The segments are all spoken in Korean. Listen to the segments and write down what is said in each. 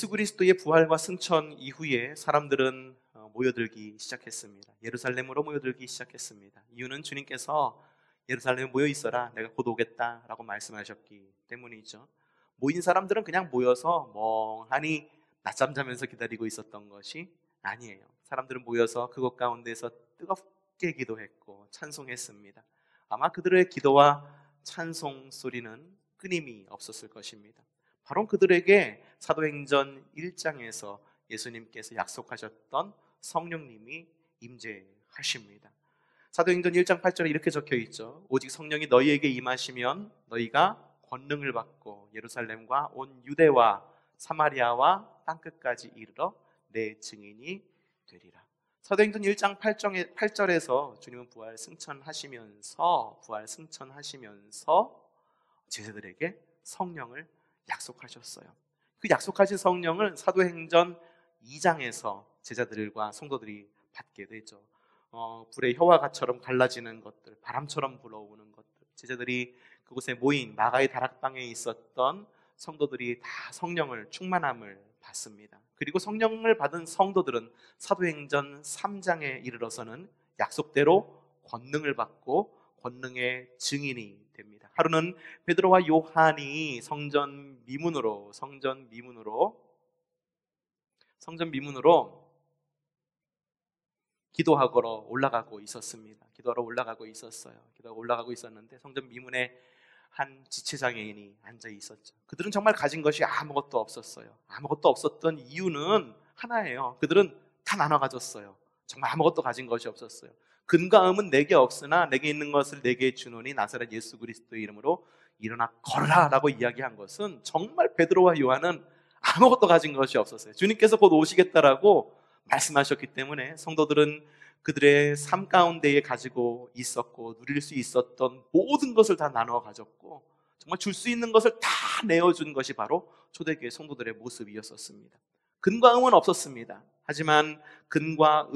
예수 그리스도의 부활과 승천 이후에 사람들은 모여들기 시작했습니다. 예루살렘으로 모여들기 시작했습니다. 이유는 주님께서 예루살렘에 모여 있어라, 내가 곧 오겠다라고 말씀하셨기 때문이죠. 모인 사람들은 그냥 모여서 멍하니 낮잠 자면서 기다리고 있었던 것이 아니에요. 사람들은 모여서 그것 가운데서 뜨겁게 기도했고 찬송했습니다. 아마 그들의 기도와 찬송 소리는 끊임이 없었을 것입니다. 바로 그들에게 사도행전 1장에서 예수님께서 약속하셨던 성령님이 임재하십니다. 사도행전 1장 8절에 이렇게 적혀 있죠. 오직 성령이 너희에게 임하시면 너희가 권능을 받고 예루살렘과 온 유대와 사마리아와 땅끝까지 이르러 내 증인이 되리라. 사도행전 1장 8절에서 주님은 부활 승천하시면서 제자들에게 성령을 약속하셨어요. 그 약속하신 성령을 사도행전 2장에서 제자들과 성도들이 받게 되죠. 불의 혀와 같처럼 갈라지는 것들, 바람처럼 불어오는 것들, 제자들이 그곳에 모인 마가의 다락방에 있었던 성도들이 다 성령을 충만함을 받습니다. 그리고 성령을 받은 성도들은 사도행전 3장에 이르러서는 약속대로 권능을 받고 권능의 증인이 됩니다. 하루는 베드로와 요한이 성전 미문으로 기도하러 올라가고 있었습니다. 기도하러 올라가고 있었는데 성전 미문에 한 지체장애인이 앉아 있었죠. 그들은 정말 가진 것이 아무것도 없었어요. 아무것도 없었던 이유는 하나예요. 그들은 다 나눠 가졌어요. 정말 아무것도 가진 것이 없었어요. 근과 음은 내게 없으나 내게 있는 것을 내게 주노니 나사렛 예수 그리스도의 이름으로 일어나 걸어라 라고 이야기한 것은 정말 베드로와 요한은 아무것도 가진 것이 없었어요. 주님께서 곧 오시겠다라고 말씀하셨기 때문에 성도들은 그들의 삶 가운데에 가지고 있었고 누릴 수 있었던 모든 것을 다 나누어 가졌고 정말 줄 수 있는 것을 다 내어준 것이 바로 초대교회 성도들의 모습이었었습니다. 근과 음은 없었습니다. 하지만 근과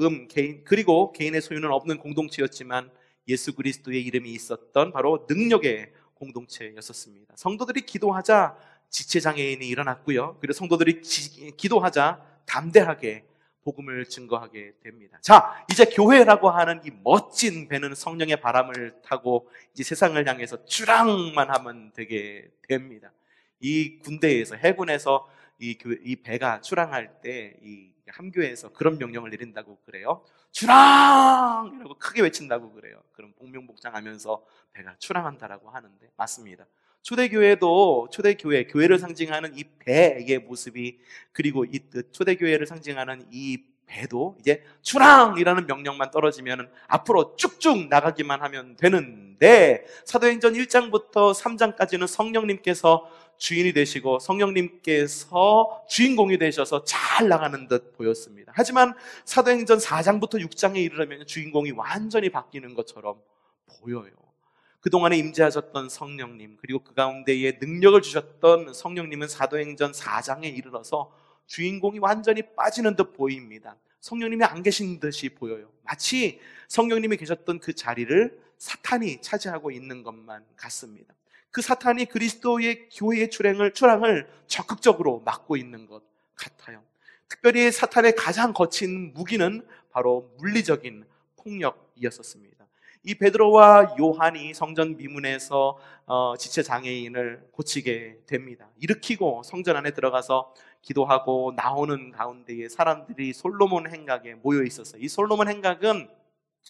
그리고 개인의 소유는 없는 공동체였지만 예수 그리스도의 이름이 있었던 바로 능력의 공동체였었습니다. 성도들이 기도하자 지체장애인이 일어났고요. 그리고 성도들이 기도하자 담대하게 복음을 증거하게 됩니다. 자, 이제 교회라고 하는 이 멋진 배는 성령의 바람을 타고 이제 세상을 향해서 출항만 하면 되게 됩니다. 이 군대에서 해군에서 이 배가 출항할 때 이 함교에서 그런 명령을 내린다고 그래요. 출항! 이라고 크게 외친다고 그래요. 그럼 복명복장하면서 배가 출항한다라고 하는데 맞습니다. 교회를 상징하는 이 배의 모습이 그리고 이 초대교회를 상징하는 이 배도 이제 출항이라는 명령만 떨어지면 앞으로 쭉쭉 나가기만 하면 되는데 사도행전 1장부터 3장까지는 성령님께서 주인이 되시고 성령님께서 주인공이 되셔서 잘 나가는 듯 보였습니다. 하지만 사도행전 4장부터 6장에 이르려면 주인공이 완전히 바뀌는 것처럼 보여요. 그동안에 임재하셨던 성령님 그리고 그 가운데에 능력을 주셨던 성령님은 사도행전 4장에 이르러서 주인공이 완전히 빠지는 듯 보입니다. 성령님이 안 계신 듯이 보여요. 마치 성령님이 계셨던 그 자리를 사탄이 차지하고 있는 것만 같습니다. 그 사탄이 그리스도의 교회의 출항을 적극적으로 막고 있는 것 같아요. 특별히 사탄의 가장 거친 무기는 바로 물리적인 폭력이었습니다. 이 베드로와 요한이 성전 미문에서 지체장애인을 고치게 됩니다. 일으키고 성전 안에 들어가서 기도하고 나오는 가운데에 사람들이 솔로몬 행각에 모여 있었어요. 이 솔로몬 행각은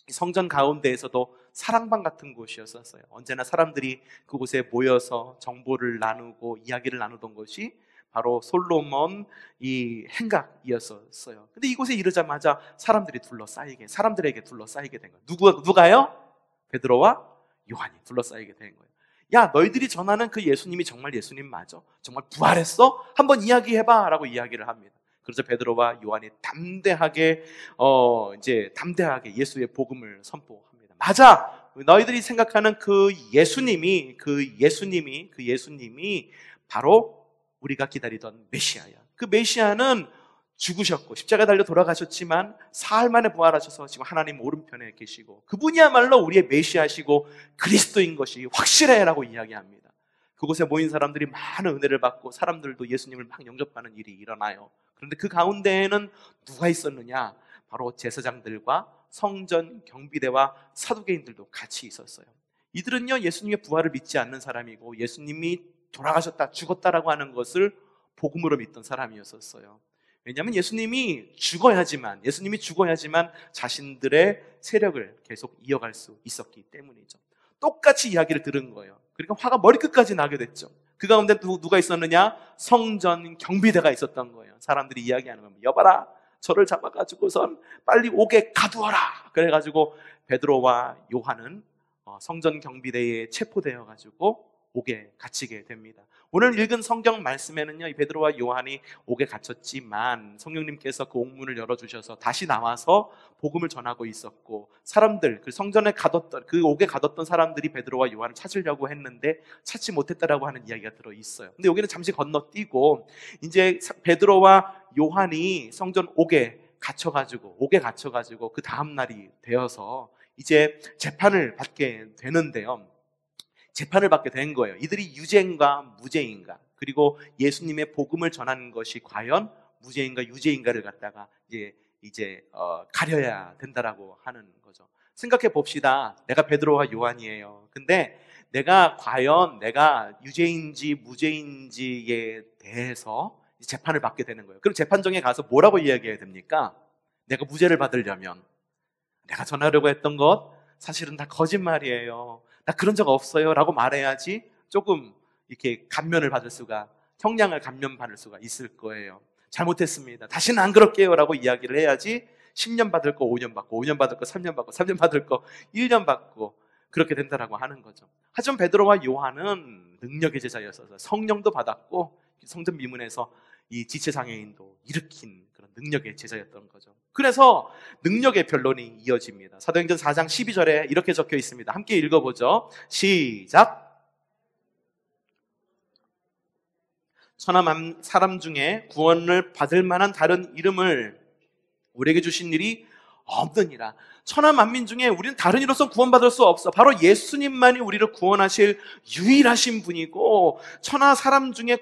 성전 가운데에서도 사랑방 같은 곳이었어요. 언제나 사람들이 그곳에 모여서 정보를 나누고 이야기를 나누던 것이 바로 솔로몬 이 행각이었어요. 근데 이곳에 이르자마자 사람들에게 둘러싸이게 된 거예요. 누가요? 베드로와 요한이 둘러싸이게 된 거예요. 야, 너희들이 전하는 그 예수님이 정말 예수님 맞아? 정말 부활했어? 한번 이야기해봐 라고 이야기를 합니다. 그래서 베드로와 요한이 담대하게 예수의 복음을 선포합니다. 맞아! 너희들이 생각하는 그 예수님이 바로 우리가 기다리던 메시아야. 그 메시아는 죽으셨고 십자가에 달려 돌아가셨지만 사흘 만에 부활하셔서 지금 하나님 오른편에 계시고 그분이야말로 우리의 메시아시고 그리스도인 것이 확실해 라고 이야기합니다. 그곳에 모인 사람들이 많은 은혜를 받고 사람들도 예수님을 막 영접하는 일이 일어나요. 그런데 그 가운데에는 누가 있었느냐? 바로 제사장들과 성전 경비대와 사두개인들도 같이 있었어요. 이들은요, 예수님의 부활을 믿지 않는 사람이고 예수님이 돌아가셨다, 죽었다라고 하는 것을 복음으로 믿던 사람이었어요. 왜냐하면 예수님이 죽어야지만 자신들의 세력을 계속 이어갈 수 있었기 때문이죠. 똑같이 이야기를 들은 거예요. 그러니까 화가 머리끝까지 나게 됐죠. 그 가운데 누가 있었느냐? 성전 경비대가 있었던 거예요. 사람들이 이야기하는 겁니다. 여봐라, 저를 잡아가지고선 빨리 옥에 가두어라. 그래가지고 베드로와 요한은 성전 경비대에 체포되어가지고 옥에 갇히게 됩니다. 오늘 읽은 성경 말씀에는요, 이 베드로와 요한이 옥에 갇혔지만 성령님께서 그 옥문을 열어주셔서 다시 나와서 복음을 전하고 있었고, 사람들, 그 성전에 가뒀던, 그 옥에 가뒀던 사람들이 베드로와 요한을 찾으려고 했는데 찾지 못했다라고 하는 이야기가 들어 있어요. 근데 여기는 잠시 건너뛰고 이제 베드로와 요한이 성전 옥에 갇혀가지고 그 다음 날이 되어서 이제 재판을 받게 되는데요. 재판을 받게 된 거예요. 이들이 유죄인가 무죄인가, 그리고 예수님의 복음을 전하는 것이 과연 무죄인가 유죄인가를 갖다가 이제 가려야 된다라고 하는 거죠. 생각해 봅시다. 내가 베드로와 요한이에요. 근데 과연 내가 유죄인지 무죄인지에 대해서 재판을 받게 되는 거예요. 그럼 재판정에 가서 뭐라고 이야기해야 됩니까? 내가 무죄를 받으려면 내가 전하려고 했던 것 사실은 다 거짓말이에요, 나 그런 적 없어요 라고 말해야지 조금 이렇게 형량을 감면받을 수가 있을 거예요. 잘못했습니다, 다시는 안 그럴게요 라고 이야기를 해야지 10년 받을 거 5년 받고, 5년 받을 거 3년 받고, 3년 받을 거 1년 받고 그렇게 된다라고 하는 거죠. 하지만 베드로와 요한은 능력의 제자였어서 성령도 받았고 성전 미문에서 이 지체장애인도 일으킨 그런 능력의 제자였던 거죠. 그래서 능력의 변론이 이어집니다. 사도행전 4장 12절에 이렇게 적혀 있습니다. 함께 읽어보죠. 시작. 천하 사람 중에 구원을 받을 만한 다른 이름을 우리에게 주신 일이 없느니라. 천하 만민 중에 우리는 다른 이로서 구원받을 수 없어. 바로 예수님만이 우리를 구원하실 유일하신 분이고, 천하 사람 중에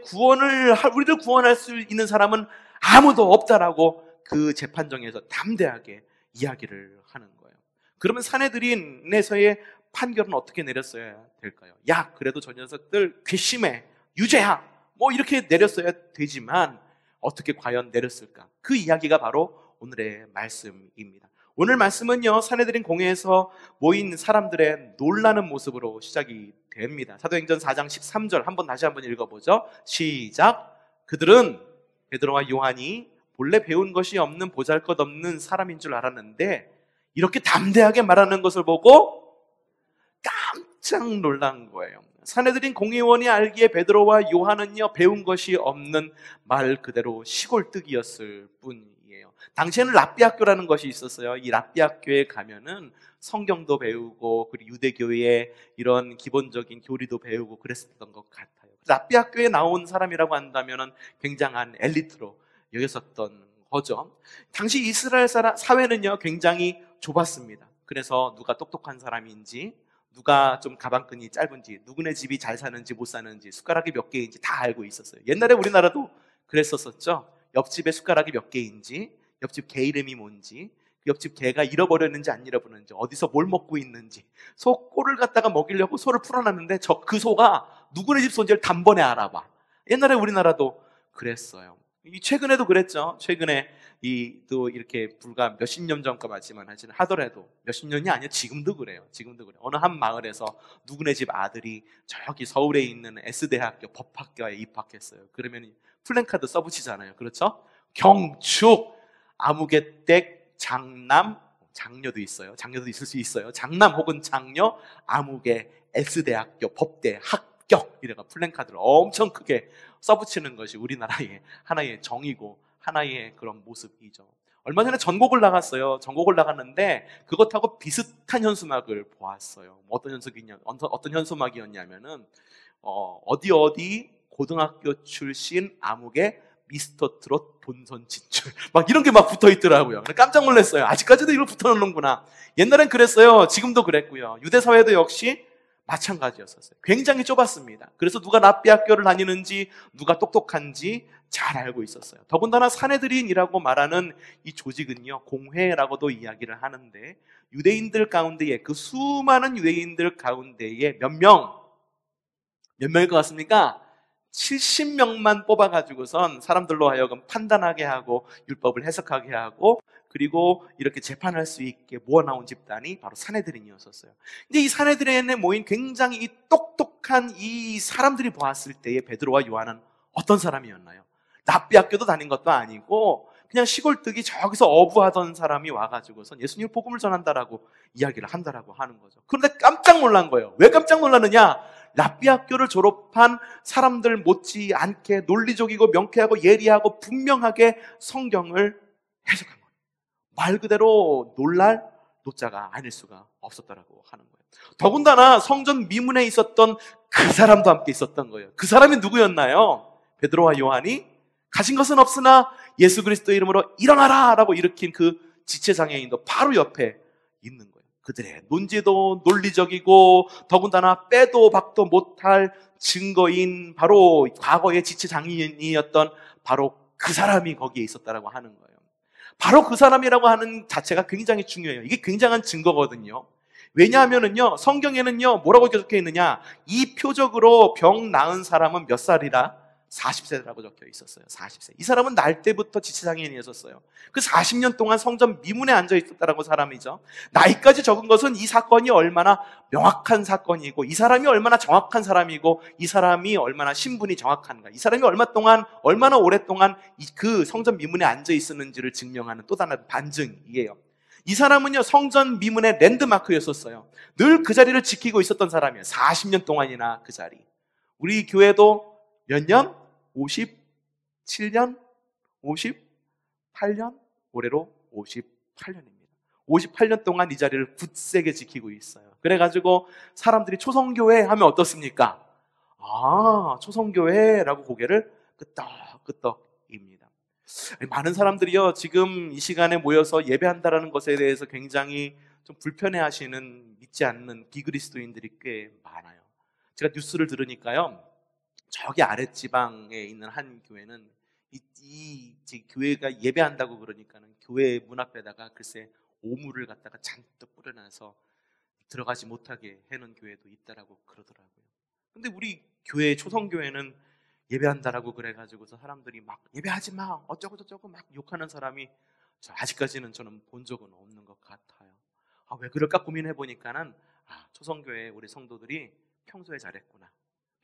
우리를 구원할 수 있는 사람은 아무도 없다라고 그 재판정에서 담대하게 이야기를 하는 거예요. 그러면 산헤드린에서의 판결은 어떻게 내렸어야 될까요? 야, 그래도 저 녀석들 괘씸해, 유죄야, 뭐 이렇게 내렸어야 되지만 어떻게 과연 내렸을까? 그 이야기가 바로 오늘의 말씀입니다. 오늘 말씀은요, 산헤드린 공회에서 모인 사람들의 놀라는 모습으로 시작이 됩니다. 사도행전 4장 13절 다시 한번 읽어보죠. 시작. 그들은 베드로와 요한이 본래 배운 것이 없는 보잘것없는 사람인 줄 알았는데 이렇게 담대하게 말하는 것을 보고 깜짝 놀란 거예요. 산헤드린 공회원이 알기에 베드로와 요한은요, 배운 것이 없는 말 그대로 시골뜨기였을 뿐이에요. 당시에는 랍비 학교라는 것이 있었어요. 이 랍비 학교에 가면은 성경도 배우고 그리고 유대교의 이런 기본적인 교리도 배우고 그랬었던 것 같아요. 랍비 학교에 나온 사람이라고 한다면은 굉장한 엘리트로 여겼었던 거죠. 당시 이스라엘 사회는요, 굉장히 좁았습니다. 그래서 누가 똑똑한 사람인지, 누가 좀 가방끈이 짧은지, 누구네 집이 잘 사는지 못 사는지, 숟가락이 몇 개인지 다 알고 있었어요. 옛날에 우리나라도 그랬었죠. 옆집에 숟가락이 몇 개인지, 옆집 개 이름이 뭔지, 옆집 개가 잃어버렸는지 안 잃어버렸는지, 어디서 뭘 먹고 있는지, 소 꼴을 갖다가 먹이려고 소를 풀어놨는데 그 소가 누구네 집 소인지를 단번에 알아봐. 옛날에 우리나라도 그랬어요. 최근에도 그랬죠. 최근에 또 이렇게 불과 몇십 년 전과 맞지만 하더라도 몇십 년이 아니라 지금도 그래요. 어느 한 마을에서 누구네 집 아들이 저기 서울에 있는 S대학교 법학과에 입학했어요. 그러면 플랜카드 써붙이잖아요. 그렇죠? 경축, 아무개댁, 장녀도 있어요. 장녀도 있을 수 있어요. 장남 혹은 장녀, 아무개, S대학교, 법대, 합격, 이래가 플랜카드를 엄청 크게 써붙이는 것이 우리나라의 하나의 정이고 하나의 그런 모습이죠. 얼마 전에 전곡을 나갔어요. 전곡을 나갔는데 그것하고 비슷한 현수막을 보았어요. 어떤 현수막이었냐면은 어디 고등학교 출신 아무개 미스터 트롯 본선 진출, 막 이런 게 막 붙어 있더라고요. 깜짝 놀랐어요. 아직까지도 이걸 붙어 놓는구나. 옛날엔 그랬어요. 지금도 그랬고요. 유대 사회도 역시 마찬가지였었어요. 굉장히 좁았습니다. 그래서 누가 랍비 학교를 다니는지, 누가 똑똑한지 잘 알고 있었어요. 더군다나 산헤드린이라고 말하는 이 조직은요, 공회라고도 이야기를 하는데, 유대인들 가운데에, 그 수많은 유대인들 가운데에 몇 명일 것 같습니까? 70명만 뽑아가지고선 사람들로 하여금 판단하게 하고 율법을 해석하게 하고, 그리고 이렇게 재판할 수 있게 모아나온 집단이 바로 산헤드린이었었어요. 근데 이 산헤드린에 모인 굉장히 이 똑똑한 이 사람들이 보았을 때에 베드로와 요한은 어떤 사람이었나요? 랍비 학교도 다닌 것도 아니고 그냥 시골뜨기 저기서 어부하던 사람이 와가지고선 예수님 복음을 전한다라고 이야기를 한다라고 하는 거죠. 그런데 깜짝 놀란 거예요. 왜 깜짝 놀랐느냐? 랍비 학교를 졸업한 사람들 못지않게 논리적이고 명쾌하고 예리하고 분명하게 성경을 해석한 거예요. 말 그대로 놀랄 노자가 아닐 수가 없었다라고 하는 거예요. 더군다나 성전 미문에 있었던 그 사람도 함께 있었던 거예요. 그 사람이 누구였나요? 베드로와 요한이 가진 것은 없으나 예수 그리스도의 이름으로 일어나라 라고 일으킨 그 지체장애인도 바로 옆에 있는 거예요. 그들의 논지도 논리적이고 더군다나 빼도 박도 못할 증거인 바로 과거의 지체장애인이었던 바로 그 사람이 거기에 있었다라고 하는 거예요. 바로 그 사람이라고 하는 자체가 굉장히 중요해요. 이게 굉장한 증거거든요. 왜냐하면은요, 성경에는요, 뭐라고 적혀 있느냐? 이 표적으로 병 나은 사람은 몇 살이라? 40세라고 적혀 있었어요. 40세. 이 사람은 날 때부터 지체장애인이었어요. 그 40년 동안 성전 미문에 앉아 있었다라고 사람이죠. 나이까지 적은 것은 이 사건이 얼마나 명확한 사건이고, 이 사람이 얼마나 정확한 사람이고, 이 사람이 얼마나 신분이 정확한가, 이 사람이 얼마나 오랫동안 그 성전 미문에 앉아 있었는지를 증명하는 또 다른 반증이에요. 이 사람은요, 성전 미문의 랜드마크였었어요. 늘 그 자리를 지키고 있었던 사람이에요. 40년 동안이나 그 자리. 우리 교회도 몇 년? 57년? 58년? 올해로 58년입니다. 58년 동안 이 자리를 굳세게 지키고 있어요. 그래가지고 사람들이 초성교회 하면 어떻습니까? 아, 초성교회라고 고개를 끄덕끄덕입니다. 많은 사람들이요, 지금 이 시간에 모여서 예배한다라는 것에 대해서 굉장히 좀 불편해하시는, 믿지 않는 비그리스도인들이 꽤 많아요. 제가 뉴스를 들으니까요, 저기 아랫지방에 있는 한 교회는 이 교회가 예배한다고 그러니까는 교회 문 앞에다가 글쎄 오물을 갖다가 잔뜩 뿌려놔서 들어가지 못하게 해놓은 교회도 있다라고 그러더라고요. 근데 우리 교회, 초성교회는 예배한다라고 그래가지고서 사람들이 막 예배하지 마 어쩌고 저쩌고 막 욕하는 사람이 아직까지는 저는 본 적은 없는 것 같아요. 왜 그럴까 고민해 보니까는 초성교회 우리 성도들이 평소에 잘했구나,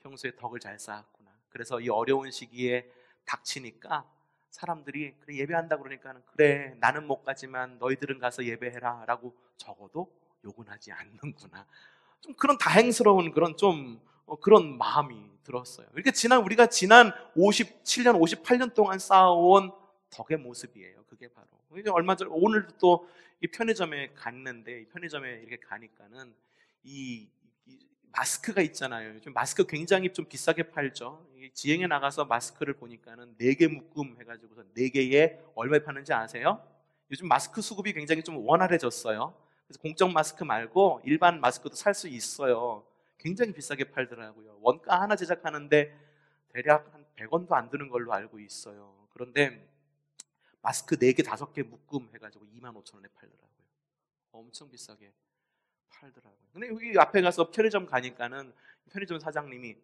평소에 덕을 잘 쌓았구나. 그래서 이 어려운 시기에 닥치니까 사람들이 그래 예배한다 그러니까는 그래 나는 못 가지만 너희들은 가서 예배해라 라고 적어도 욕은 하지 않는구나. 좀 그런 다행스러운 그런 그런 마음이 들었어요. 이렇게 우리가 지난 57년, 58년 동안 쌓아온 덕의 모습이에요. 그게 바로. 얼마 전 오늘도 또 이 편의점에 갔는데, 이 편의점에 이렇게 가니까는 이 마스크가 있잖아요. 요즘 마스크 굉장히 좀 비싸게 팔죠. 지행에 나가서 마스크를 보니까는 4개 묶음 해가지고서 4개에 얼마에 파는지 아세요? 요즘 마스크 수급이 굉장히 좀 원활해졌어요. 그래서 공적 마스크 말고 일반 마스크도 살 수 있어요. 굉장히 비싸게 팔더라고요. 원가 하나 제작하는데 대략 한 100원도 안 드는 걸로 알고 있어요. 그런데 마스크 4개, 5개 묶음 해가지고 25,000원에 팔더라고요. 엄청 비싸게 팔더라고요. 근데 여기 앞에 가서 편의점 가니까는 편의점 사장님이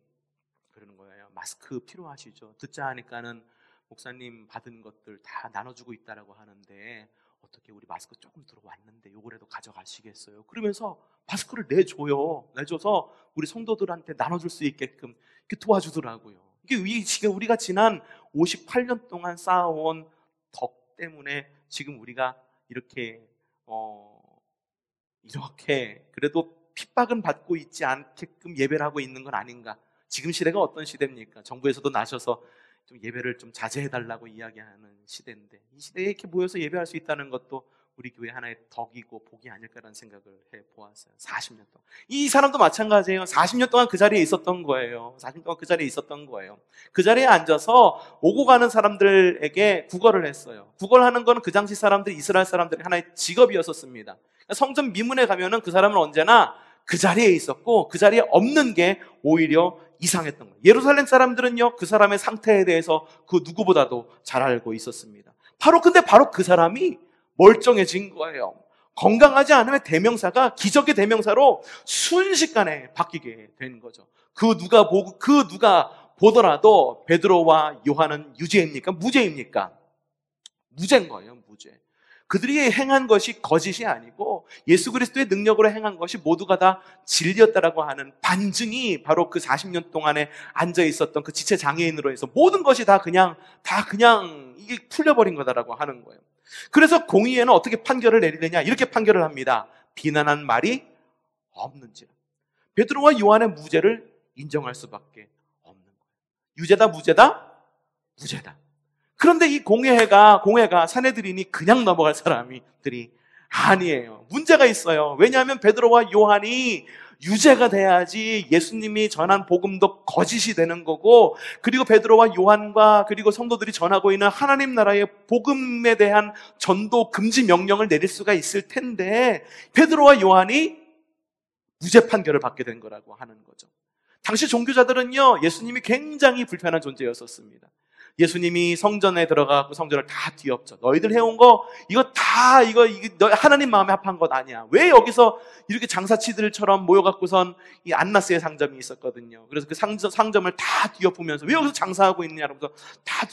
그러는 거예요. 마스크 필요하시죠? 듣자 하니까는 목사님 받은 것들 다 나눠주고 있다라고 하는데 어떻게 우리 마스크 조금 들어왔는데 요거라도 가져가시겠어요? 그러면서 마스크를 내줘서 우리 성도들한테 나눠줄 수 있게끔 이렇게 도와주더라고요. 이게 지금 우리가 지난 58년 동안 쌓아온 덕 때문에 지금 우리가 이렇게 그래도 핍박은 받고 있지 않게끔 예배를 하고 있는 건 아닌가. 지금 시대가 어떤 시대입니까? 정부에서도 나셔서 좀 예배를 좀 자제해달라고 이야기하는 시대인데, 이 시대에 이렇게 모여서 예배할 수 있다는 것도 우리 교회 하나의 덕이고 복이 아닐까라는 생각을 해보았어요. 40년 동안. 이 사람도 마찬가지예요. 40년 동안 그 자리에 있었던 거예요. 40년 동안 그 자리에 있었던 거예요. 그 자리에 앉아서 오고 가는 사람들에게 구걸을 했어요. 구걸하는 건 그 당시 사람들, 이스라엘 사람들의 하나의 직업이었었습니다. 성전 미문에 가면은 그 사람은 언제나 그 자리에 있었고 그 자리에 없는 게 오히려 이상했던 거예요. 예루살렘 사람들은요, 그 사람의 상태에 대해서 그 누구보다도 잘 알고 있었습니다. 근데 바로 그 사람이 멀쩡해진 거예요. 건강하지 않으면 대명사가 기적의 대명사로 순식간에 바뀌게 된 거죠. 그 누가 보더라도 베드로와 요한은 유죄입니까? 무죄입니까? 무죄인 거예요, 무죄. 그들이 행한 것이 거짓이 아니고 예수 그리스도의 능력으로 행한 것이 모두가 다 진리였다라고 하는 반증이 바로 그 40년 동안에 앉아 있었던 그 지체 장애인으로 해서 모든 것이 다 그냥 이게 풀려버린 거다라고 하는 거예요. 그래서 공의회는 어떻게 판결을 내리느냐? 이렇게 판결을 합니다. 비난한 말이 없는지라. 베드로와 요한의 무죄를 인정할 수밖에 없는 거예요. 유죄다, 무죄다? 무죄다. 그런데 이 공회가 사내들이니 그냥 넘어갈 사람들이 아니에요. 문제가 있어요. 왜냐하면 베드로와 요한이 유죄가 돼야지 예수님이 전한 복음도 거짓이 되는 거고, 그리고 베드로와 요한과 그리고 성도들이 전하고 있는 하나님 나라의 복음에 대한 전도 금지 명령을 내릴 수가 있을 텐데 베드로와 요한이 무죄 판결을 받게 된 거라고 하는 거죠. 당시 종교자들은요, 예수님이 굉장히 불편한 존재였었습니다. 예수님이 성전에 들어가고 성전을 다 뒤엎죠. 너희들 해온 거 이거 하나님 마음에 합한 것 아니야. 왜 여기서 이렇게 장사치들처럼 모여갖고선 이 안나스의 상점이 있었거든요. 그래서 그 상점을 다 뒤엎으면서 왜 여기서 장사하고 있느냐면서 다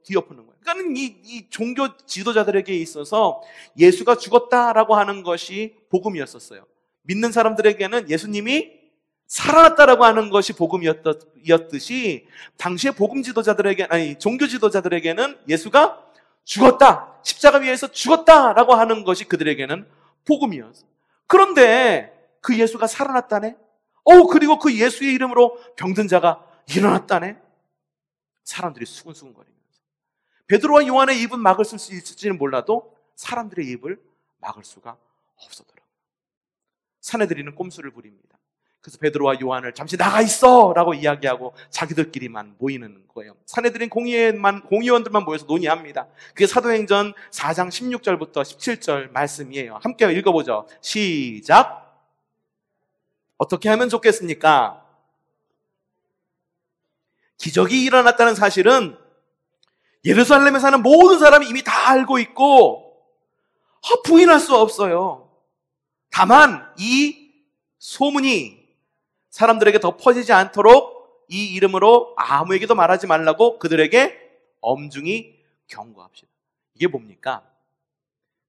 뒤엎는 거예요. 그러니까 이 종교 지도자들에게 있어서 예수가 죽었다라고 하는 것이 복음이었었어요. 믿는 사람들에게는 예수님이 살아났다라고 하는 것이 복음이었듯이 당시의 종교 지도자들에게는 예수가 죽었다, 십자가 위에서 죽었다라고 하는 것이 그들에게는 복음이었어요. 그런데 그 예수가 살아났다네? 그리고 그 예수의 이름으로 병든 자가 일어났다네? 사람들이 수근수근거리면서 베드로와 요한의 입은 막을 수 있을지는 몰라도 사람들의 입을 막을 수가 없었더라고요. 사내들이는 꼼수를 부립니다. 그래서 베드로와 요한을 잠시 나가 있어! 라고 이야기하고 자기들끼리만 모이는 거예요. 사내들인 공의원들만 모여서 논의합니다. 그게 사도행전 4장 16절부터 17절 말씀이에요. 함께 읽어보죠. 시작! 어떻게 하면 좋겠습니까? 기적이 일어났다는 사실은 예루살렘에 사는 모든 사람이 이미 다 알고 있고 부인할 수 없어요. 다만 이 소문이 사람들에게 더 퍼지지 않도록 이 이름으로 아무에게도 말하지 말라고 그들에게 엄중히 경고합시다. 이게 뭡니까?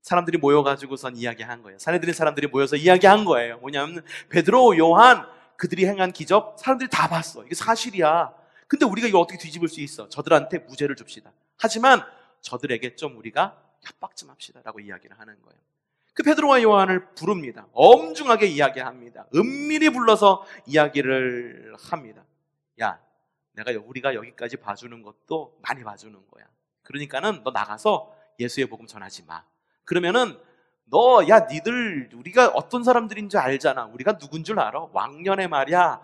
사람들이 모여가지고선 이야기한 거예요. 사내들인 사람들이 모여서 이야기한 거예요. 뭐냐면 베드로, 요한 그들이 행한 기적 사람들이 다 봤어. 이게 사실이야. 근데 우리가 이거 어떻게 뒤집을 수 있어? 저들한테 무죄를 줍시다. 하지만 저들에게 좀 우리가 협박 좀 합시다 라고 이야기를 하는 거예요. 그 베드로와 요한을 부릅니다. 엄중하게 이야기합니다. 은밀히 불러서 이야기를 합니다. 야, 우리가 여기까지 봐주는 것도 많이 봐주는 거야. 그러니까는 너 나가서 예수의 복음 전하지 마. 그러면은 니들 우리가 어떤 사람들인 줄 알잖아. 우리가 누군 줄 알아? 왕년에 말이야,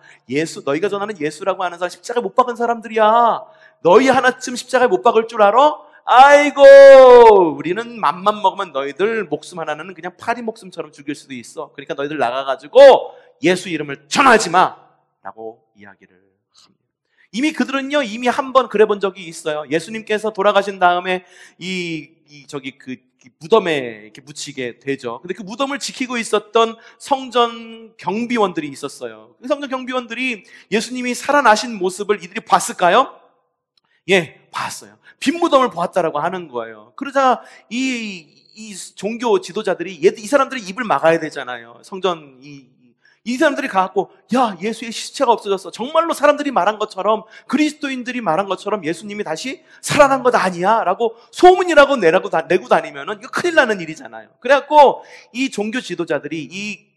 너희가 전하는 예수라고 하는 사람 십자가에 못 박은 사람들이야. 너희 하나쯤 십자가에 못 박을 줄 알아? 아이고, 우리는 맘만 먹으면 너희들 목숨 하나는 그냥 파리 목숨처럼 죽일 수도 있어. 그러니까 너희들 나가가지고 예수 이름을 전하지 마 라고 이야기를 합니다. 이미 그들은요, 이미 한 번 그래 본 적이 있어요. 예수님께서 돌아가신 다음에 그 무덤에 이렇게 묻히게 되죠. 근데 그 무덤을 지키고 있었던 성전 경비원들이 있었어요. 그 성전 경비원들이 예수님이 살아나신 모습을 이들이 봤을까요? 예, 봤어요. 빈 무덤을 보았다라고 하는 거예요. 그러자 이 종교 지도자들이 이 사람들이 입을 막아야 되잖아요. 성전 이 사람들이 가갖고, 야, 예수의 시체가 없어졌어. 정말로 사람들이 말한 것처럼, 그리스도인들이 말한 것처럼 예수님이 다시 살아난 것 아니야? 라고 소문이라고 내고 다니면은 이거 큰일 나는 일이잖아요. 그래갖고 이 종교 지도자들이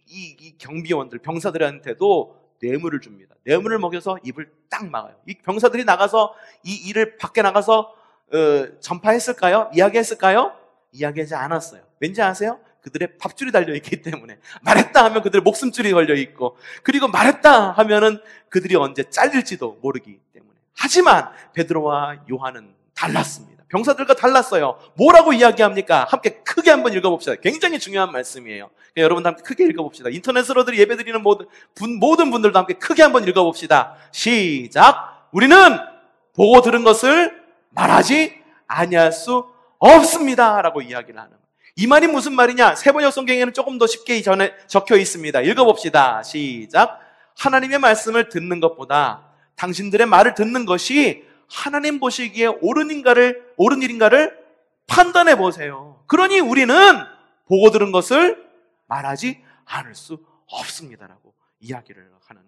이 경비원들, 병사들한테도 뇌물을 줍니다. 뇌물을 먹여서 입을 딱 막아요. 이 병사들이 나가서 이 일을 밖에 나가서 전파했을까요? 이야기했을까요? 이야기하지 않았어요. 왠지 아세요? 그들의 밥줄이 달려있기 때문에. 말했다 하면 그들의 목숨줄이 걸려있고, 그리고 말했다 하면은 그들이 언제 잘릴지도 모르기 때문에. 하지만 베드로와 요한은 달랐습니다. 병사들과 달랐어요. 뭐라고 이야기합니까? 함께 크게 한번 읽어봅시다. 굉장히 중요한 말씀이에요. 그러니까 여러분도 함께 크게 읽어봅시다. 인터넷으로 예배드리는 모든 분들도 함께 크게 한번 읽어봅시다. 시작! 우리는 보고 들은 것을 말하지 아니할 수 없습니다. 라고 이야기를 하는 거예요. 이 말이 무슨 말이냐? 세번역 성경에는 조금 더 쉽게 전에 적혀 있습니다. 읽어봅시다. 시작! 하나님의 말씀을 듣는 것보다 당신들의 말을 듣는 것이 하나님 보시기에 옳은 일인가를 판단해 보세요. 그러니 우리는 보고 들은 것을 말하지 않을 수 없습니다라고 이야기를 하는 거예요.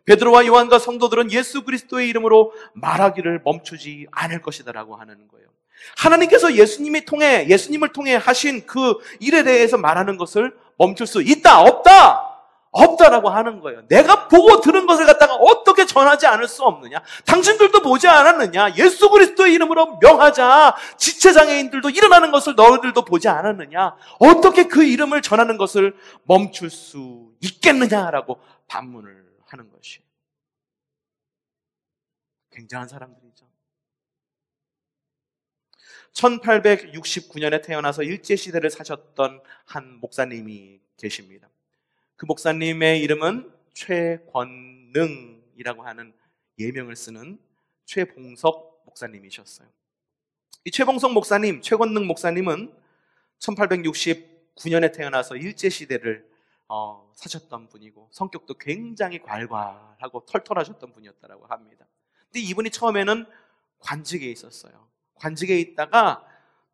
베드로와 요한과 성도들은 예수 그리스도의 이름으로 말하기를 멈추지 않을 것이다라고 하는 거예요. 하나님께서 예수님을 통해 하신 그 일에 대해서 말하는 것을 멈출 수 있다, 없다? 없다라고 하는 거예요. 내가 보고 들은 것을 갖다가 어떻게 전하지 않을 수 없느냐? 당신들도 보지 않았느냐? 예수 그리스도의 이름으로 명하자. 지체장애인들도 일어나는 것을 너희들도 보지 않았느냐? 어떻게 그 이름을 전하는 것을 멈출 수 있겠느냐라고 반문을 하는 것이. 굉장한 사람들이죠. 1869년에 태어나서 일제시대를 사셨던 한 목사님이 계십니다. 그 목사님의 이름은 최권능이라고 하는 예명을 쓰는 최봉석 목사님이셨어요. 이 최봉석 목사님, 최권능 목사님은 1869년에 태어나서 일제시대를 사셨던 분이고 성격도 굉장히 괄괄하고 털털하셨던 분이었다고 합니다. 근데 이분이 처음에는 관직에 있었어요. 관직에 있다가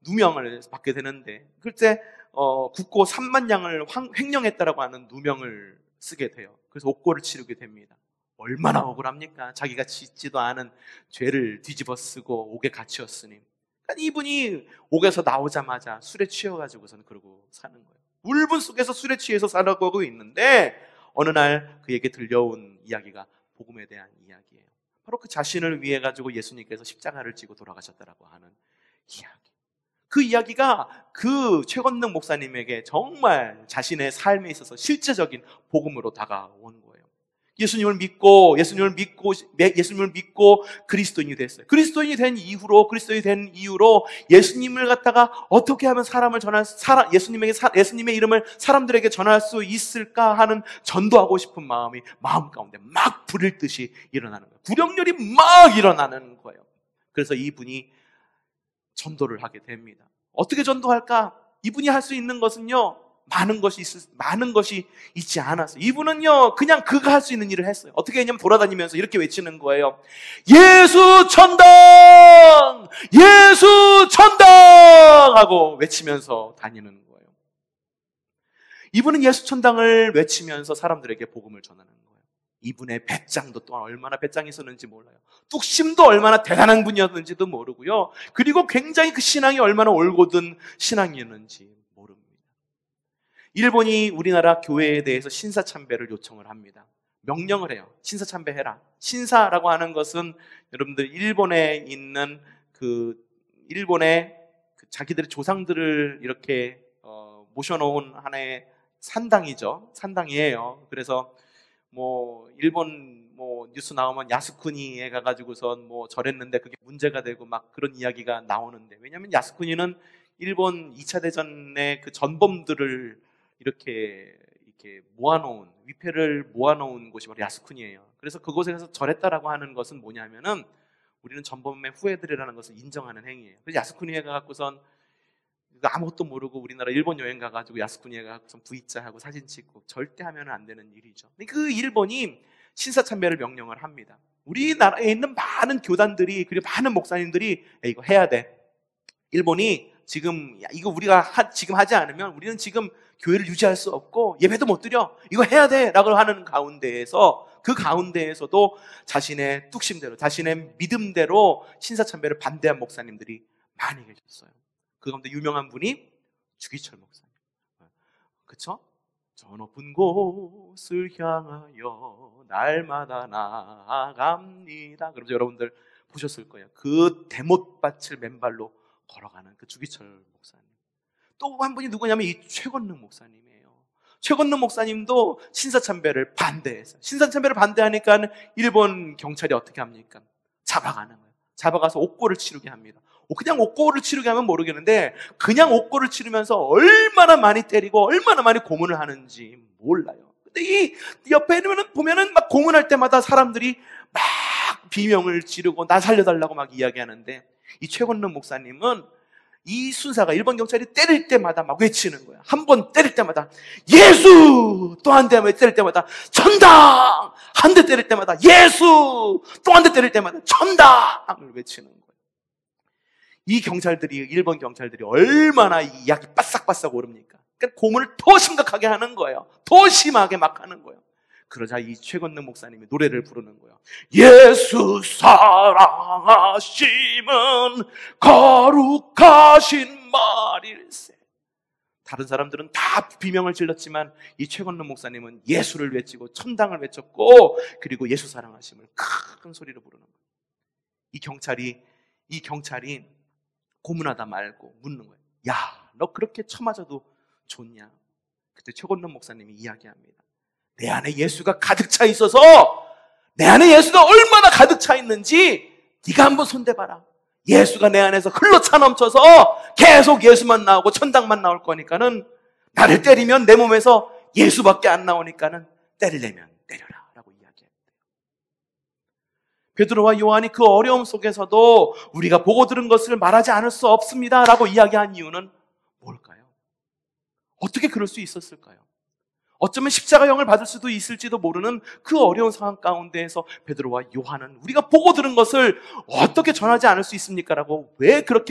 누명을 받게 되는데 그때 국고 3만 양을 횡령했다라고 하는 누명을 쓰게 돼요. 그래서 옥고를 치르게 됩니다. 얼마나 억울합니까? 자기가 짓지도 않은 죄를 뒤집어 쓰고 옥에 갇혔으니. 그러니까 이분이 옥에서 나오자마자 술에 취해가지고서는 그러고 사는 거예요. 울분 속에서 술에 취해서 살아가고 있는데 어느 날 그에게 들려온 이야기가 복음에 대한 이야기예요. 바로 그 자신을 위해 가지고 예수님께서 십자가를 지고 돌아가셨다라고 하는 이야기. 그 이야기가 그 최권능 목사님에게 정말 자신의 삶에 있어서 실제적인 복음으로 다가온 거예요. 예수님을 믿고 그리스도인이 됐어요. 그리스도인이 된 이후로 예수님을 갖다가 어떻게 하면 예수님의 이름을 사람들에게 전할 수 있을까 하는 전도하고 싶은 마음이 마음 가운데 막 불일 듯이 일어나는 거예요. 구령열이 막 일어나는 거예요. 그래서 이분이 전도를 하게 됩니다. 어떻게 전도할까? 이분이 할 수 있는 것은요, 많은 것이 있지 않았어요. 이분은요, 그냥 그가 할 수 있는 일을 했어요. 어떻게 했냐면 돌아다니면서 이렇게 외치는 거예요. 예수 천당! 예수 천당! 하고 외치면서 다니는 거예요. 이분은 예수 천당을 외치면서 사람들에게 복음을 전하는 거예요. 이분의 배짱도 또한 얼마나 배짱이 있었는지 몰라요. 뚝심도 얼마나 대단한 분이었는지도 모르고요. 그리고 굉장히 그 신앙이 얼마나 올곧은 신앙이었는지 모릅니다. 일본이 우리나라 교회에 대해서 신사참배를 요청을 합니다. 명령을 해요. 신사참배해라. 신사라고 하는 것은 여러분들 일본에 있는 일본의 자기들의 조상들을 이렇게 모셔놓은 하나의 산당이죠. 산당이에요. 그래서 일본 뉴스 나오면 야스쿠니에 가가지고선 저랬는데 그게 문제가 되고 막 그런 이야기가 나오는데, 왜냐하면 야스쿠니는 일본 2차 대전의 그 전범들을 이렇게 모아놓은, 위패를 모아놓은 곳이 바로 야스쿠니예요. 그래서 그곳에서 절했다라고 하는 것은 뭐냐면은 우리는 전범의 후예들이라는 것을 인정하는 행위예요. 그래서 야스쿠니에 가갖고선 아무것도 모르고 우리나라 일본 여행 가가지고 야스쿠니에 가서 V자 하고 사진 찍고 절대 하면 안 되는 일이죠. 그 일본이 신사참배를 명령을 합니다. 우리나라에 있는 많은 교단들이, 그리고 많은 목사님들이 이거 해야 돼. 일본이 지금 이거 우리가 지금 하지 않으면 우리는 지금 교회를 유지할 수 없고 예배도 못 드려. 이거 해야 돼 라고 하는 그 가운데에서도 자신의 뚝심대로, 자신의 믿음대로 신사참배를 반대한 목사님들이 많이 계셨어요. 그 가운데 유명한 분이 주기철 목사님. 그쵸? 저 높은 곳을 향하여 날마다 나아갑니다. 그러면서 여러분들 보셨을 거예요. 그 대못밭을 맨발로 걸어가는 그 주기철 목사님. 또 한 분이 누구냐면 이 최권능 목사님이에요. 최권능 목사님도 신사참배를 반대했어요. 신사참배를 반대하니까 일본 경찰이 어떻게 합니까? 잡아가는 거예요. 잡아가서 옥고를 치르게 합니다. 그냥 옥고를 치르게 하면 모르겠는데 그냥 옥고를 치르면서 얼마나 많이 때리고 얼마나 많이 고문을 하는지 몰라요. 근데 이 옆에 보면은 막 고문할 때마다 사람들이 막 비명을 지르고 나 살려달라고 막 이야기하는데 이 최건능 목사님은 이 순사가 일본 경찰이 때릴 때마다 막 외치는 거야. 한 번 때릴 때마다 예수! 또 한 대 때릴 때마다 천당! 한 대 때릴 때마다 예수! 또 한 대 때릴 때마다 천당을 외치는 거예요. 이 경찰들이, 일본 경찰들이 얼마나 이 약이 바싹바싹 오릅니까? 그러니까 고문을 더 심각하게 하는 거예요. 더 심하게 막 하는 거예요. 그러자 이 최건능 목사님이 노래를 부르는 거예요. 예수 사랑하심은 거룩하신 말일세. 다른 사람들은 다 비명을 질렀지만 이 최건능 목사님은 예수를 외치고 천당을 외쳤고 그리고 예수 사랑하심을 큰 소리로 부르는 거예요. 이 경찰이 고문하다 말고 묻는 거예요. 야, 너 그렇게 쳐맞아도 좋냐? 그때 최건능 목사님이 이야기합니다. 내 안에 예수가 가득 차 있어서 내 안에 예수가 얼마나 가득 차 있는지 네가 한번 손대봐라. 예수가 내 안에서 흘러차 넘쳐서 계속 예수만 나오고 천당만 나올 거니까는 나를 때리면 내 몸에서 예수밖에 안 나오니까는 때리려면 때려라 라고 이야기합니다. 베드로와 요한이 그 어려움 속에서도 우리가 보고 들은 것을 말하지 않을 수 없습니다 라고 이야기한 이유는 뭘까요? 어떻게 그럴 수 있었을까요? 어쩌면 십자가형을 받을 수도 있을지도 모르는 그 어려운 상황 가운데에서 베드로와 요한은 우리가 보고 들은 것을 어떻게 전하지 않을 수 있습니까? 라고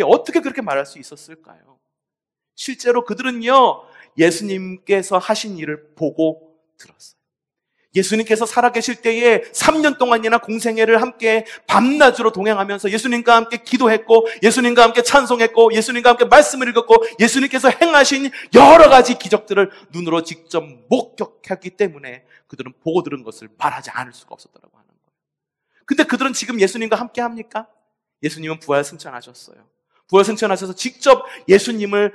어떻게 그렇게 말할 수 있었을까요? 실제로 그들은요, 예수님께서 하신 일을 보고 들었어요. 예수님께서 살아계실 때에 3년 동안이나 공생애를 함께 밤낮으로 동행하면서 예수님과 함께 기도했고 예수님과 함께 찬송했고 예수님과 함께 말씀을 읽었고 예수님께서 행하신 여러 가지 기적들을 눈으로 직접 목격했기 때문에 그들은 보고 들은 것을 말하지 않을 수가 없었다고 하는 거예요. 근데 그들은 지금 예수님과 함께 합니까? 예수님은 부활 승천하셨어요. 부활 승천하셔서 직접 예수님을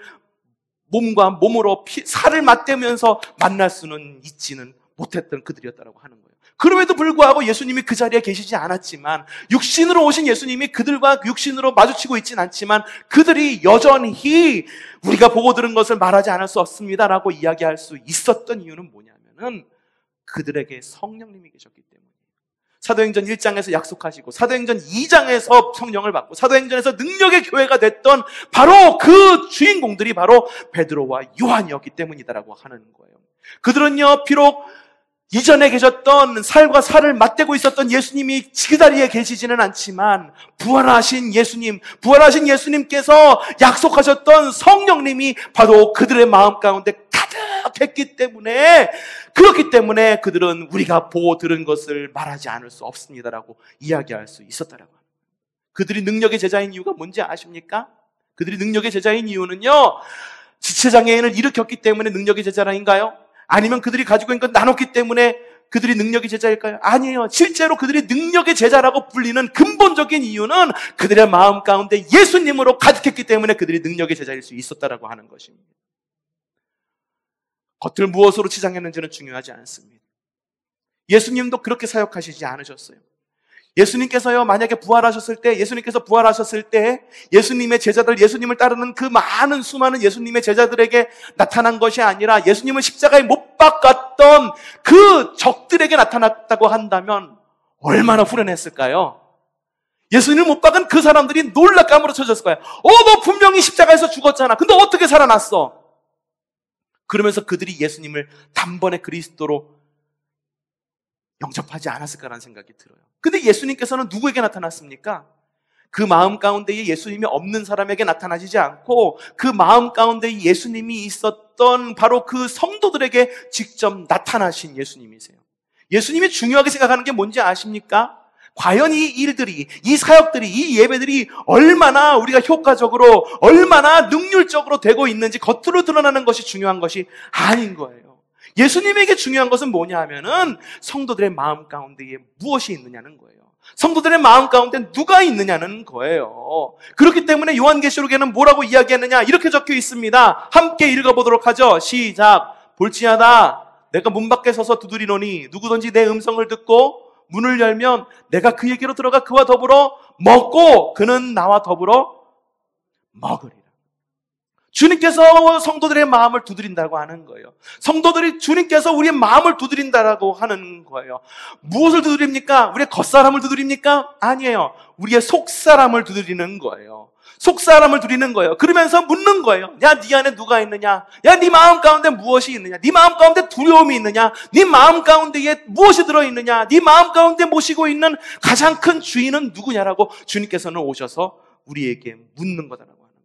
몸과 몸으로 살을 맞대면서 만날 수는 있지는 못했던 그들이었다고 하는 거예요. 그럼에도 불구하고 예수님이 그 자리에 계시지 않았지만 육신으로 오신 예수님이 그들과 육신으로 마주치고 있진 않지만 그들이 여전히 우리가 보고 들은 것을 말하지 않을 수 없습니다라고 이야기할 수 있었던 이유는 뭐냐면은 그들에게 성령님이 계셨기 때문이에요. 사도행전 1장에서 약속하시고 사도행전 2장에서 성령을 받고 사도행전에서 능력의 교회가 됐던 바로 그 주인공들이 바로 베드로와 요한이었기 때문이다라고 하는 거예요. 그들은요 비록 이전에 계셨던 살과 살을 맞대고 있었던 예수님이 그 자리에 계시지는 않지만 부활하신 예수님께서 약속하셨던 성령님이 바로 그들의 마음 가운데 가득했기 때문에 그렇기 때문에 그들은 우리가 보고 들은 것을 말하지 않을 수 없습니다라고 이야기할 수 있었다라고 합니다. 그들이 능력의 제자인 이유가 뭔지 아십니까? 그들이 능력의 제자인 이유는요 지체장애인을 일으켰기 때문에 능력의 제자라인가요? 아니면 그들이 가지고 있는 것 나눴기 때문에 그들이 능력의 제자일까요? 아니에요. 실제로 그들이 능력의 제자라고 불리는 근본적인 이유는 그들의 마음 가운데 예수님으로 가득했기 때문에 그들이 능력의 제자일 수 있었다라고 하는 것입니다. 겉을 무엇으로 치장했는지는 중요하지 않습니다. 예수님도 그렇게 사역하시지 않으셨어요. 예수님께서요, 만약에 예수님께서 부활하셨을 때 예수님의 제자들, 예수님을 따르는 그 수많은 예수님의 제자들에게 나타난 것이 아니라 예수님을 십자가에 못 박았던 그 적들에게 나타났다고 한다면 얼마나 후련했을까요? 예수님을 못 박은 그 사람들이 놀라 까무러쳐졌을 거예요. 너 분명히 십자가에서 죽었잖아. 근데 어떻게 살아났어? 그러면서 그들이 예수님을 단번에 그리스도로 영접하지 않았을까라는 생각이 들어요. 근데 예수님께서는 누구에게 나타났습니까? 그 마음 가운데에 예수님이 없는 사람에게 나타나시지 않고 그 마음 가운데 예수님이 있었던 바로 그 성도들에게 직접 나타나신 예수님이세요. 예수님이 중요하게 생각하는 게 뭔지 아십니까? 과연 이 일들이, 이 사역들이, 이 예배들이 얼마나 우리가 효과적으로, 얼마나 능률적으로 되고 있는지 겉으로 드러나는 것이 중요한 것이 아닌 거예요. 예수님에게 중요한 것은 뭐냐 하면은 성도들의 마음 가운데에 무엇이 있느냐는 거예요. 성도들의 마음 가운데 누가 있느냐는 거예요. 그렇기 때문에 요한계시록에는 뭐라고 이야기했느냐 이렇게 적혀 있습니다. 함께 읽어보도록 하죠. 시작. 볼지어다 내가 문 밖에 서서 두드리노니 누구든지 내 음성을 듣고 문을 열면 내가 그에게로 들어가 그와 더불어 먹고 그는 나와 더불어 먹으리라. 주님께서 성도들의 마음을 두드린다고 하는 거예요. 성도들이 주님께서 우리의 마음을 두드린다라고 하는 거예요. 무엇을 두드립니까? 우리의 겉사람을 두드립니까? 아니에요. 우리의 속사람을 두드리는 거예요. 속사람을 두드리는 거예요. 그러면서 묻는 거예요. 야, 네 안에 누가 있느냐? 야, 네 마음 가운데 무엇이 있느냐? 네 마음 가운데 두려움이 있느냐? 네 마음 가운데에 무엇이 들어있느냐? 네 마음 가운데 모시고 있는 가장 큰 주인은 누구냐라고 주님께서는 오셔서 우리에게 묻는 거다라고 하는 거예요.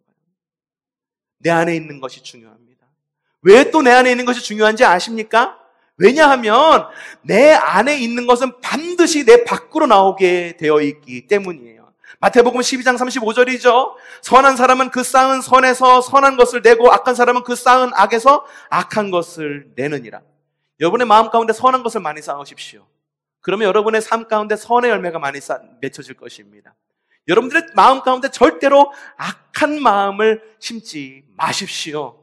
내 안에 있는 것이 중요합니다. 왜 또 내 안에 있는 것이 중요한지 아십니까? 왜냐하면 내 안에 있는 것은 반드시 내 밖으로 나오게 되어 있기 때문이에요. 마태복음 12장 35절이죠. 선한 사람은 그 쌓은 선에서 선한 것을 내고 악한 사람은 그 쌓은 악에서 악한 것을 내느니라. 여러분의 마음 가운데 선한 것을 많이 쌓으십시오. 그러면 여러분의 삶 가운데 선의 열매가 많이 맺혀질 것입니다. 여러분들의 마음 가운데 절대로 악한 마음을 심지 마십시오.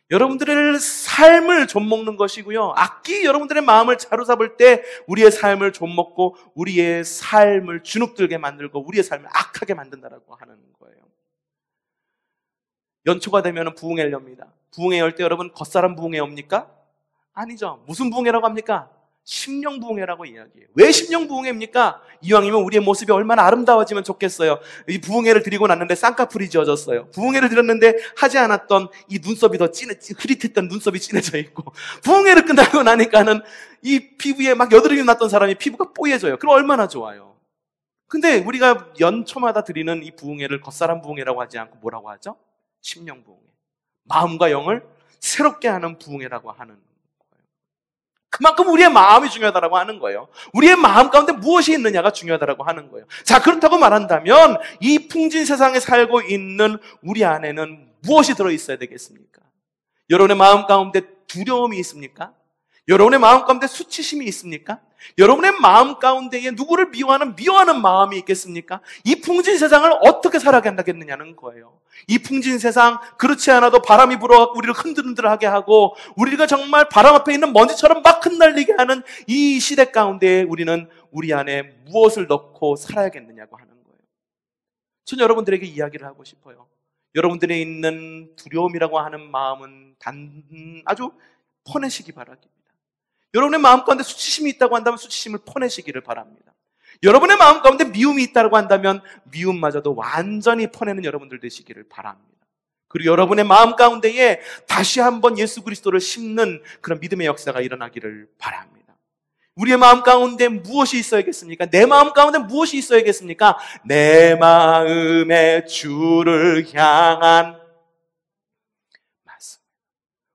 여러분들의 삶을 좀먹는 것이고요. 악기 여러분들의 마음을 사로잡을 때 우리의 삶을 좀먹고 우리의 삶을 주눅들게 만들고 우리의 삶을 악하게 만든다라고 하는 거예요. 연초가 되면 부흥회를 엽니다. 부흥회 열 때 여러분 겉사람 부흥회 옵니까? 아니죠. 무슨 부흥회라고 합니까? 심령 부흥회라고 이야기해요. 왜 심령 부흥회입니까? 이왕이면 우리의 모습이 얼마나 아름다워지면 좋겠어요. 이 부흥회를 드리고 났는데 쌍꺼풀이 지어졌어요. 부흥회를 드렸는데 하지 않았던 이 눈썹이 더 흐릿했던 눈썹이 진해져 있고, 부흥회를 끝나고 나니까는 이 피부에 막 여드름이 났던 사람이 피부가 뽀얘져요. 그럼 얼마나 좋아요. 근데 우리가 연초마다 드리는 이 부흥회를 겉사람 부흥회라고 하지 않고 뭐라고 하죠? 심령 부흥회. 마음과 영을 새롭게 하는 부흥회라고 하는 그만큼 우리의 마음이 중요하다고 하는 거예요. 우리의 마음 가운데 무엇이 있느냐가 중요하다고 하는 거예요. 자, 그렇다고 말한다면 이 풍진 세상에 살고 있는 우리 안에는 무엇이 들어있어야 되겠습니까? 여러분의 마음 가운데 두려움이 있습니까? 여러분의 마음 가운데 수치심이 있습니까? 여러분의 마음 가운데에 누구를 미워하는 마음이 있겠습니까? 이 풍진 세상을 어떻게 살아간다겠느냐는 거예요. 이 풍진 세상, 그렇지 않아도 바람이 불어갖고 우리를 흔들흔들하게 하고 우리가 정말 바람 앞에 있는 먼지처럼 막 흩날리게 하는 이 시대 가운데 우리는 우리 안에 무엇을 넣고 살아야겠느냐고 하는 거예요. 전 여러분들에게 이야기를 하고 싶어요. 여러분들의 있는 두려움이라고 하는 마음은 아주 퍼내시기 바랍니다. 여러분의 마음 가운데 수치심이 있다고 한다면 수치심을 퍼내시기를 바랍니다. 여러분의 마음 가운데 미움이 있다고 한다면 미움마저도 완전히 퍼내는 여러분들 되시기를 바랍니다. 그리고 여러분의 마음 가운데에 다시 한번 예수 그리스도를 심는 그런 믿음의 역사가 일어나기를 바랍니다. 우리의 마음 가운데 무엇이 있어야겠습니까? 내 마음 가운데 무엇이 있어야겠습니까? 내 마음에 주를 향한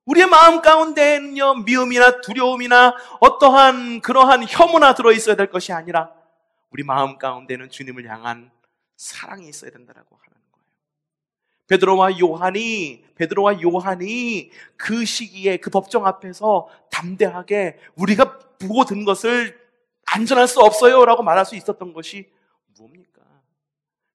우리의 마음 가운데는요, 미움이나 두려움이나 어떠한 그러한 혐오나 들어있어야 될 것이 아니라 우리 마음 가운데는 주님을 향한 사랑이 있어야 된다고 하는 거예요. 베드로와 요한이 그 시기에 그 법정 앞에서 담대하게 우리가 보고 든 것을 안전할 수 없어요 라고 말할 수 있었던 것이 뭡니까?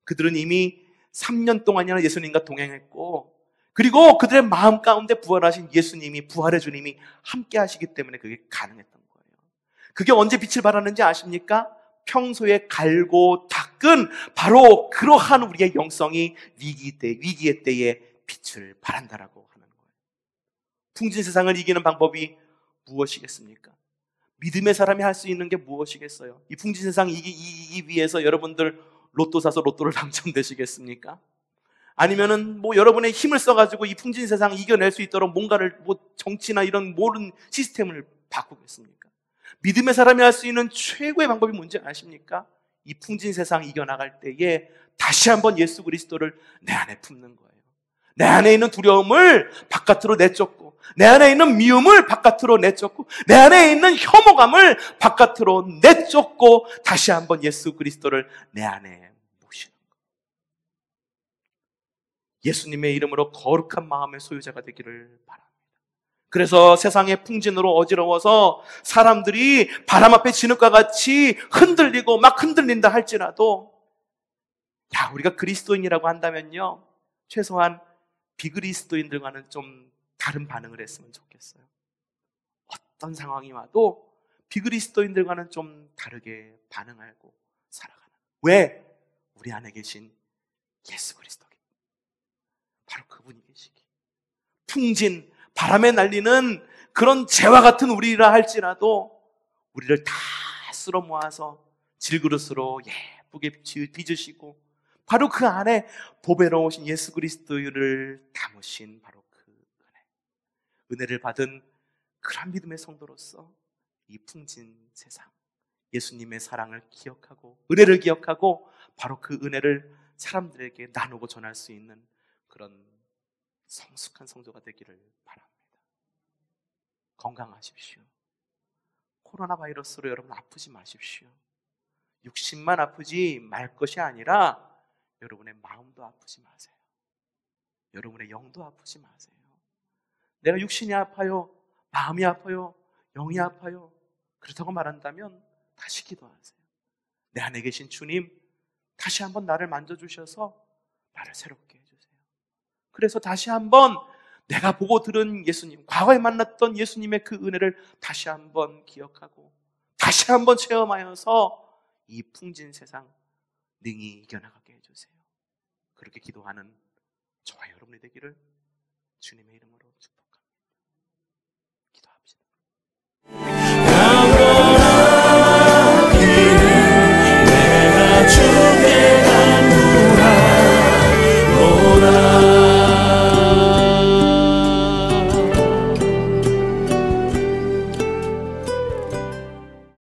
그들은 이미 3년 동안이나 예수님과 동행했고 그리고 그들의 마음 가운데 부활하신 예수님이, 부활의 주님이 함께 하시기 때문에 그게 가능했던 거예요. 그게 언제 빛을 발하는지 아십니까? 평소에 갈고 닦은 바로 그러한 우리의 영성이 위기의 때에 빛을 발한다라고 하는 거예요. 풍진 세상을 이기는 방법이 무엇이겠습니까? 믿음의 사람이 할 수 있는 게 무엇이겠어요? 이 풍진 세상 이기기 위해서 여러분들 로또 사서 로또를 당첨되시겠습니까? 아니면은 여러분의 힘을 써가지고 이 풍진 세상 이겨낼 수 있도록 뭔가를 정치나 이런 모든 시스템을 바꾸겠습니까? 믿음의 사람이 할 수 있는 최고의 방법이 뭔지 아십니까? 이 풍진 세상 이겨나갈 때에 다시 한번 예수 그리스도를 내 안에 품는 거예요. 내 안에 있는 두려움을 바깥으로 내쫓고 내 안에 있는 미움을 바깥으로 내쫓고 내 안에 있는 혐오감을 바깥으로 내쫓고 다시 한번 예수 그리스도를 내 안에 예수님의 이름으로 거룩한 마음의 소유자가 되기를 바랍니다. 그래서 세상의 풍진으로 어지러워서 사람들이 바람 앞에 진흙과 같이 흔들리고 막 흔들린다 할지라도 우리가 그리스도인이라고 한다면요 최소한 비그리스도인들과는 좀 다른 반응을 했으면 좋겠어요. 어떤 상황이 와도 비그리스도인들과는 좀 다르게 반응하고 살아가는 왜? 우리 안에 계신 예수 그리스도 바로 그분이 계시기. 풍진, 바람에 날리는 그런 재와 같은 우리라 할지라도 우리를 다 쓸어 모아서 질그릇으로 예쁘게 빚으시고 바로 그 안에 보배로우신 예수 그리스도를 담으신 바로 그 은혜를 받은 그런 믿음의 성도로서 이 풍진 세상 예수님의 사랑을 기억하고 은혜를 기억하고 바로 그 은혜를 사람들에게 나누고 전할 수 있는 그런 성숙한 성도가 되기를 바랍니다. 건강하십시오. 코로나 바이러스로 여러분 아프지 마십시오. 육신만 아프지 말 것이 아니라 여러분의 마음도 아프지 마세요. 여러분의 영도 아프지 마세요. 내가 육신이 아파요, 마음이 아파요, 영이 아파요. 그렇다고 말한다면 다시 기도하세요. 내 안에 계신 주님, 다시 한번 나를 만져주셔서 나를 새롭게 해주세요. 그래서 다시 한번 내가 보고 들은 예수님, 과거에 만났던 예수님의 그 은혜를 다시 한번 기억하고 다시 한번 체험하여서 이 풍진 세상 능히 이겨나가게 해주세요. 그렇게 기도하는 저와 여러분이 되기를 주님의 이름으로 축복합니다.